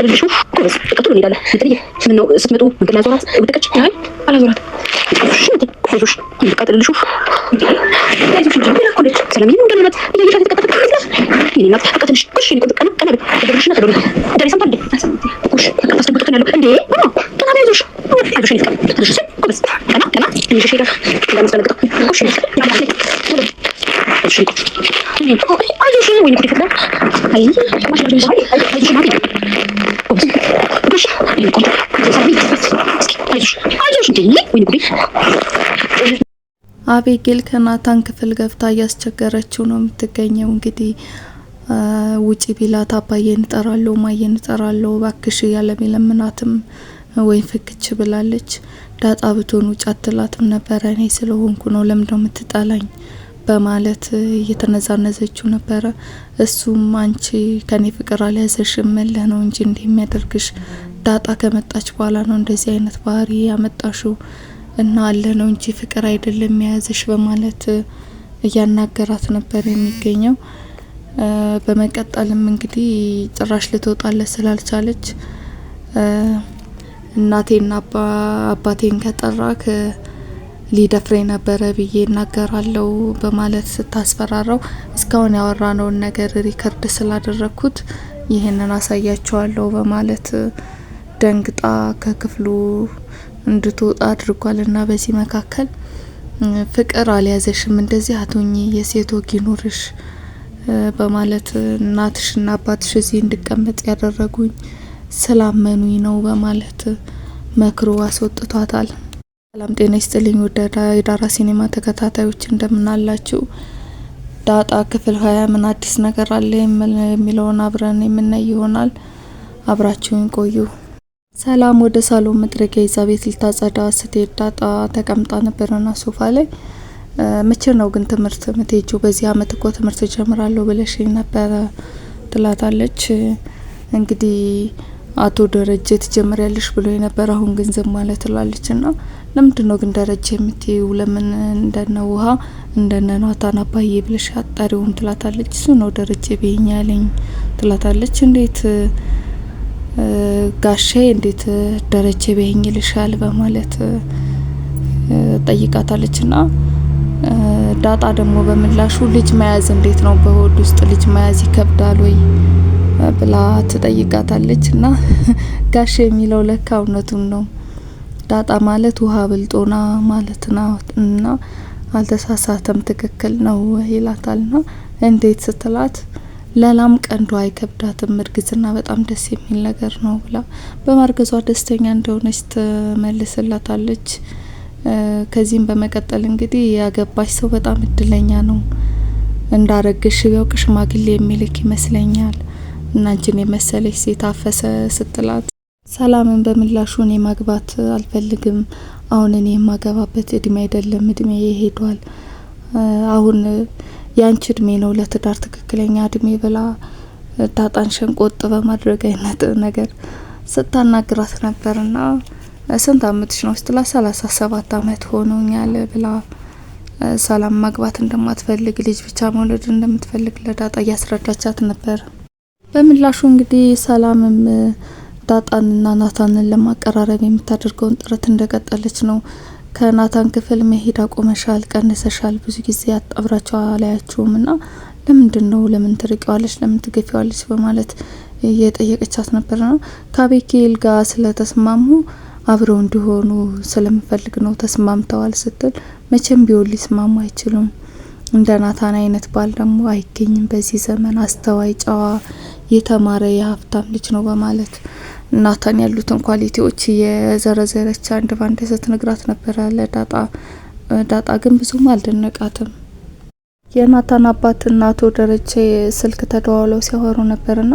ልልሹ ኮስ ተቀጥሎ እንሄዳለን። እንትን ምን ነው ስትመጡ መንገድ ላይ አዞራት ወደቀች። አይ አላዞራት ኮሽ ይቀጥልልሹ አይዞሽ እንጂ ምን አኮለች ሰላም ይሁን እንደናት እያየሻት ተቀጥቅጥልሽ ይሄናት ተቀጥልሽ ኮሽ ይቆጥ ቀና ቀና በደረሽና ተደሩ ደረሰ እንዴ ኮሽ ተቀጥቅጥ ያለው እንዴ ቀና አይዞሽ አይዞሽ ይቀጥልሽ ኮስ ቀና ቀና ይሄሽ ይሄዳል እንደምትፈልገው ኮሽ እሺ አይዞሽ ወይ ነው ይፈቅዳል አይ ማሽላ አይዞሽ ማለት አቤጌል ከናታን ክፍል ገብታ እያስቸገረችው ነው የምትገኘው። እንግዲህ ውጪ ቢላት አባዬን እጠራለሁ ማየን እጠራለሁ ባክሽ ያለ ቢለምናትም ወይ ፍክች ብላለች። ዳጣ ብትሆን ውጭ አትላትም ነበረ። እኔ ስለሆንኩ ነው ለምን ነው የምትጣላኝ በማለት እየተነዛነዘችው ነበረ። እሱም አንቺ ከኔ ፍቅር አልያዘሽም መለህ ነው እንጂ እንደሚያደርግሽ ዳጣ ከመጣች በኋላ ነው እንደዚህ አይነት ባህሪ ያመጣሽው እና አለ ነው እንጂ ፍቅር አይደለም የያዘሽ በማለት እያናገራት ነበር የሚገኘው። በመቀጠልም እንግዲህ ጭራሽ ልትወጣለት ስላልቻለች እናቴና አባቴን ከጠራክ ሊደፍሬ ነበረ ብዬ እናገራለሁ በማለት ስታስፈራራው እስካሁን ያወራነውን ነገር ሪከርድ ስላደረኩት ይሄንን አሳያቸዋለሁ በማለት ደንግጣ ከክፍሉ እንድትወጣ አድርጓልና በዚህ መካከል ፍቅር አልያዘሽም እንደዚህ አቶኝ የሴት ወግ ይኑርሽ በማለት እናትሽና አባትሽ እዚህ እንድቀመጥ ያደረጉኝ ስላመኑኝ ነው በማለት መክሮ አስወጥቷታል። ሰላም ጤና ይስጥልኝ ወደ ዳራ ሲኒማ ተከታታዮች እንደምናላችሁ። ዳጣ ክፍል 20 ምን አዲስ ነገር አለ የሚለውን አብረን የምናይ ይሆናል። አብራችሁን ቆዩ። ሰላም ወደ ሳሎን መጥረጊያ ይዛ ቤት ልታጸዳ ስትሄድ ዳጣ ተቀምጣ ነበርና ሶፋ ላይ መቼ ነው ግን ትምህርት የምትሄጂው? በዚህ አመት እኮ ትምህርት ጀምራለሁ ብለሽኝ ነበረ ትላታለች። እንግዲህ አቶ ደረጀ ትጀምሪያለሽ ብሎ የነበረ አሁን ግን ዝም ማለት ትላለችና ለምንድነው ግን ደረጀ የምትይው? ለምን እንደነ ውሃ እንደነ ናታን አባዬ ብለሽ አጣሪውን ትላታለች። እሱ ነው ደረጀ ቢኛ ያለኝ ትላታለች። እንዴት ጋሼ እንዴት ደረጀ ቢኝ ይልሻል በማለት ጠይቃታለችና ዳጣ ደግሞ በምላሹ ልጅ መያዝ እንዴት ነው በሆድ ውስጥ ልጅ መያዝ ይከብዳል ወይ ብላ ትጠይቃታለችና ጋሼ የሚለው ለካ እውነቱን ነው ዳጣ ማለት ውሃ ብልጦና ማለት ነው እና አልተሳሳተም ትክክል ነው ይላታልና እንዴት ስትላት ለላም ቀንዷ አይከብዳትም እርግዝና በጣም ደስ የሚል ነገር ነው ብላ በማርገዟ ደስተኛ እንደሆነች ትመልስላታለች። ከዚህም በመቀጠል እንግዲህ ያገባሽ ሰው በጣም እድለኛ ነው እንዳረግሽ ቢያውቅ ሽማግሌ የሚልክ ይመስለኛል እና አንቺን የመሰለች ሴት አፈሰ ስትላት ሰላምን በምላሹ እኔ ማግባት አልፈልግም አሁን እኔ የማገባበት እድሜ አይደለም እድሜ ይሄዷል አሁን ያንቺ እድሜ ነው ለትዳር ትክክለኛ እድሜ ብላ ዳጣን ሸንቆጥ በማድረግ አይነት ነገር ስታናግራት ነበርና ስንት አመትሽ ነው ስትላ 37 አመት ሆኖኛል ብላ ሰላም ማግባት እንደማትፈልግ ልጅ ብቻ መውለድ እንደምትፈልግ ለዳጣ እያስረዳቻት ነበር። በምላሹ እንግዲህ ሰላምም ዳጣንና ናታንን ለማቀራረብ የምታደርገውን ጥረት እንደቀጠለች ነው። ከናታን ክፍል መሄድ አቆመሻል ቀንሰሻል ብዙ ጊዜ አጣብራቸው አላያችሁምና ለምንድነው ለምን ትርቂዋለሽ ለምን ትገፊዋለሽ በማለት እየጠየቀቻት ነበርና ከአቤጌል ጋር ስለተስማሙ አብረው እንዲሆኑ ስለምፈልግ ነው ተስማምተዋል ስትል መቼም ቢሆን ሊስማሙ አይችሉም እንደ ናታን አይነት ባል ደግሞ አይገኝም በዚህ ዘመን አስተዋይ ጨዋ የተማረ የሀብታም ልጅ ነው በማለት ናታን ያሉትን ኳሊቲዎች የዘረዘረች አንድ ባንድ ስትነግራት ነበር ለዳጣ። ዳጣ ግን ብዙም አልደነቃትም። የናታን አባትና አቶ ደረጀ ስልክ ተደዋውለው ሲያወሩ ነበርና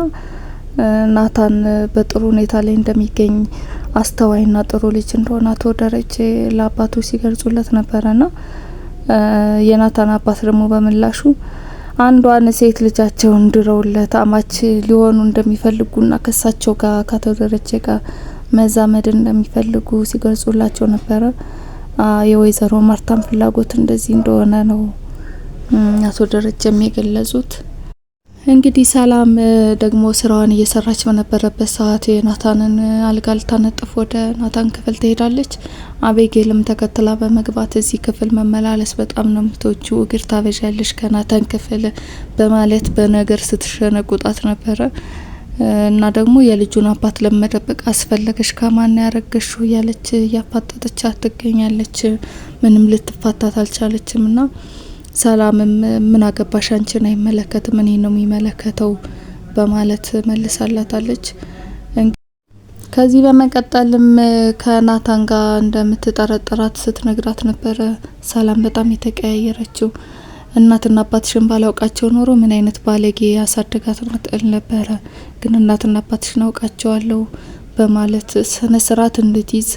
ናታን በጥሩ ሁኔታ ላይ እንደሚገኝ አስተዋይና ጥሩ ልጅ እንደሆነ አቶ ደረጀ ለአባቱ ሲገልጹለት ነበርና የናታን አባት ደግሞ በምላሹ አንዷን ሴት ልጃቸውን ድረውለት አማች ሊሆኑ እንደሚፈልጉና ከሳቸው ጋር ካቶ ደረጀ ጋር መዛመድ እንደሚፈልጉ ሲገልጹላቸው ነበር። የወይዘሮ ማርታም ፍላጎት እንደዚህ እንደሆነ ነው አቶ ደረጀ የሚገለጹት። እንግዲህ ሰላም ደግሞ ስራዋን እየሰራች በነበረበት ሰዓት የናታንን አልጋ ልታነጥፍ ወደ ናታን ክፍል ትሄዳለች። አቤጌልም ተከትላ በመግባት እዚህ ክፍል መመላለስ በጣም ነው የምትወጂው፣ እግር ታበዣለሽ ከናታን ክፍል በማለት በነገር ስትሸነቁጣት ነበረ። እና ደግሞ የልጁን አባት ለመደበቅ አስፈለገሽ ከማን ያረገሽው እያለች እያፋጠጠቻት ትገኛለች። ምንም ልትፋታት አልቻለችም። እና ሰላምም ምን አገባሽ አንቺን አይመለከትም እኔ ነው የሚመለከተው በማለት መልሳላታለች። ከዚህ በመቀጠልም ከናታን ጋር እንደምትጠረጥራት ስትነግራት ነበረ ሰላም በጣም የተቀያየረችው። እናትና አባትሽን ባላውቃቸው ኖሮ ምን አይነት ባለጌ ያሳደጋት መጥል ነበረ፣ ግን እናትና አባትሽን አውቃቸዋለሁ በማለት ስነ ስርዓት እንድትይዝ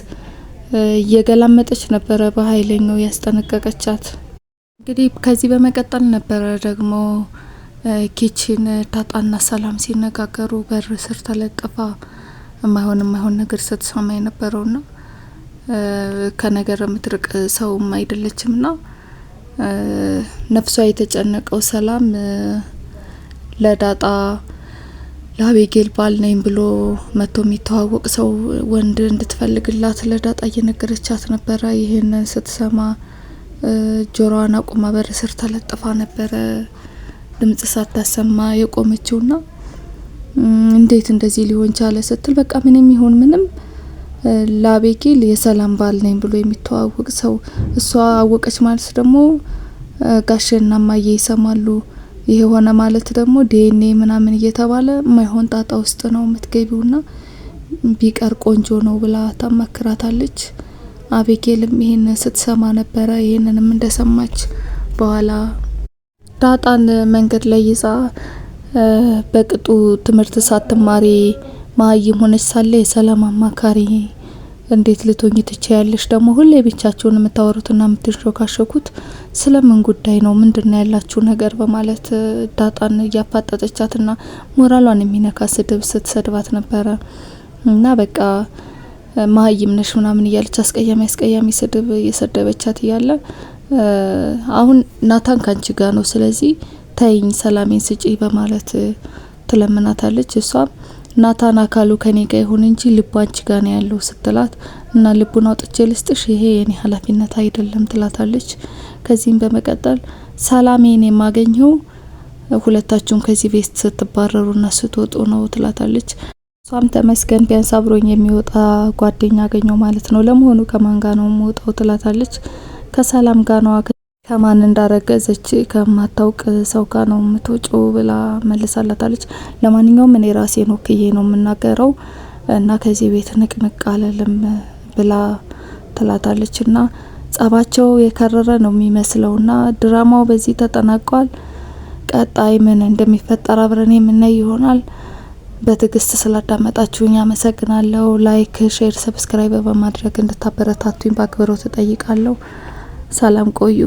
እየገላመጠች ነበረ በኃይለኛው ያስጠነቀቀቻት። እንግዲህ ከዚህ በመቀጠል ነበረ ደግሞ ኪችን ዳጣና ሰላም ሲነጋገሩ በር ስር ተለጥፋ የማይሆን ነገር ስትሰማ የነበረውና ከነገር የምትርቅ ሰውም አይደለችምና ነፍሷ የተጨነቀው ሰላም ለዳጣ ለአቤጌል ባል ነኝ ብሎ መጥቶ የሚተዋወቅ ሰው ወንድ እንድትፈልግላት ለዳጣ እየነገረቻት ነበረ። ይህንን ስትሰማ ጆሮዋን አቁማ በር ስር ተለጥፋ ነበረ ድምጽ ሳታሰማ የቆመችውና እንዴት እንደዚህ ሊሆን ቻለ ስትል በቃ ምንም ይሁን ምንም ለአቤጌል የሰላም ባል ነኝ ብሎ የሚተዋወቅ ሰው እሷ አወቀች ማለት ደግሞ ጋሽና ማዬ ይሰማሉ። ይሄ ሆነ ማለት ደግሞ ዲኤንኤ ምናምን እየተባለ ማይሆን ጣጣ ውስጥ ነው የምትገቢውና ቢቀር ቆንጆ ነው ብላ ታማክራታለች። አቤጌልም ይሄን ስትሰማ ነበረ። ይሄንንም እንደሰማች በኋላ ዳጣን መንገድ ላይ ይዛ በቅጡ ትምህርት ሳትማሪ ማይም ሆነች ሳለ የሰላም አማካሪ እንዴት ልትሆኚ ትችያለሽ? ደግሞ ሁሌ ብቻችሁን የምታወሩትና የምትሾካሾኩት ስለምን ጉዳይ ነው? ምንድነው ያላችሁ ነገር? በማለት ዳጣን እያፋጠጠቻትና ሞራሏን የሚነካ ስድብ ስትሰድባት ነበረ። እና በቃ ማይም ነሽ ምናምን እያለች አስቀያሚ ስድብ እየሰደበቻት እያለ አሁን ናታን ካንቺ ጋር ነው፣ ስለዚህ ተይኝ ሰላሜን ስጪ በማለት ትለምናታለች። እሷም ናታን አካሉ ከኔ ጋር ይሁን እንጂ ልቡ አንቺ ጋር ነው ያለው ስትላት እና ልቡን አውጥቼ ልስጥሽ ይሄ የኔ ኃላፊነት አይደለም ትላታለች። ከዚህም በመቀጠል ሰላሜን የማገኘው ሁለታችሁም ከዚህ ቤት ስትባረሩና ስትወጡ ነው ትላታለች። እሷም ተመስገን ቢያንስ አብሮኝ የሚወጣ ጓደኛ አገኘው ማለት ነው፣ ለመሆኑ ከማን ጋር ነው የምወጣው ትላታለች። ከሰላም ጋር ነው፣ ከማን እንዳረገዘች ከማታውቅ ሰው ጋር ነው የምትወጪው ብላ መልሳላታለች። ለማንኛውም እኔ ራሴን ወክዬ ነው የምናገረው እና ከዚህ ቤት ንቅንቅ አለልም ብላ ትላታለች። እና ጸባቸው የከረረ ነው የሚመስለውና ድራማው በዚህ ተጠናቋል። ቀጣይ ምን እንደሚፈጠር አብረን የምናይ ይሆናል። በትዕግስት ስላዳመጣችሁኝ አመሰግናለሁ። ላይክ፣ ሼር፣ ሰብስክራይብ በማድረግ እንድታበረታቱኝ በአክብሮት እጠይቃለሁ። ሰላም ቆዩ።